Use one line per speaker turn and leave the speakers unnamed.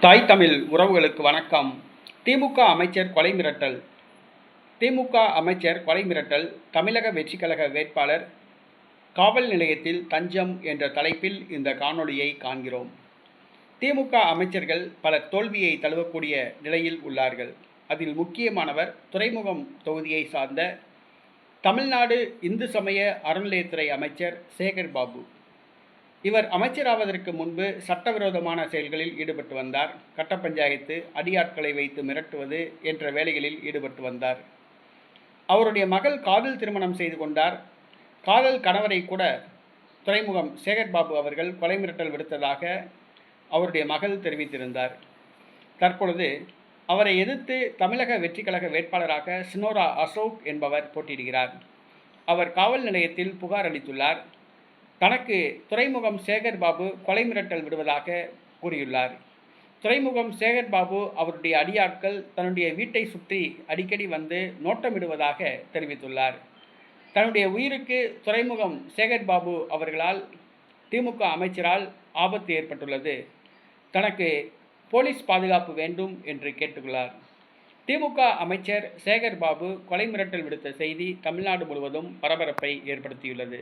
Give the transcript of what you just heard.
தாய் தமிழ் உறவுகளுக்கு வணக்கம். திமுக அமைச்சர் கொலை மிரட்டல். திமுக அமைச்சர் கொலை மிரட்டல். தமிழக வெற்றிக் கழக வேட்பாளர் காவல் நிலையத்தில் தஞ்சம் என்ற தலைப்பில் இந்த காணொளியை காண்கிறோம். திமுக அமைச்சர்கள் பலர் தோல்வியை தழுவக்கூடிய நிலையில் உள்ளார்கள். அதில் முக்கியமானவர் துறைமுகம் தொகுதியை சார்ந்த தமிழ்நாடு இந்து சமய அறநிலையத்துறை அமைச்சர் சேகர் பாபு. இவர் அமைச்சராவதற்கு முன்பு சட்டவிரோதமான செயல்களில் ஈடுபட்டு வந்தார். கட்ட பஞ்சாயத்து, அடியாட்களை வைத்து மிரட்டுவது என்ற வேலைகளில் ஈடுபட்டு வந்தார். அவருடைய மகள் காதல் திருமணம் செய்து கொண்டார். காதல் கணவரை கூட துறைமுகம் சேகர்பாபு அவர்கள் கொலை மிரட்டல் விடுத்ததாக அவருடைய மகள் தெரிவித்திருந்தார். தற்பொழுது அவரை எதிர்த்து தமிழக வெற்றிக் கழக வேட்பாளராக சினோரா அசோக் என்பவர் போட்டியிடுகிறார். அவர் காவல் நிலையத்தில் புகார் அளித்துள்ளார். தனக்கு துறைமுகம் சேகர்பாபு கொலை மிரட்டல் விடுவதாக கூறியுள்ளார். துறைமுகம் சேகர்பாபு அவருடைய அடியாட்கள் தன்னுடைய வீட்டை சுற்றி அடிக்கடி வந்து நோட்டமிடுவதாக தெரிவித்துள்ளார். தன்னுடைய உயிருக்கு துறைமுகம் சேகர்பாபு அவர்களால் திமுக அமைச்சரால் ஆபத்து ஏற்பட்டுள்ளது. தனக்கு போலீஸ் பாதுகாப்பு வேண்டும் என்று கேட்டுள்ளார். திமுக அமைச்சர் சேகர்பாபு கொலை மிரட்டல் விடுத்த செய்தி தமிழ்நாடு முழுவதும் பரபரப்பை ஏற்படுத்தியுள்ளது.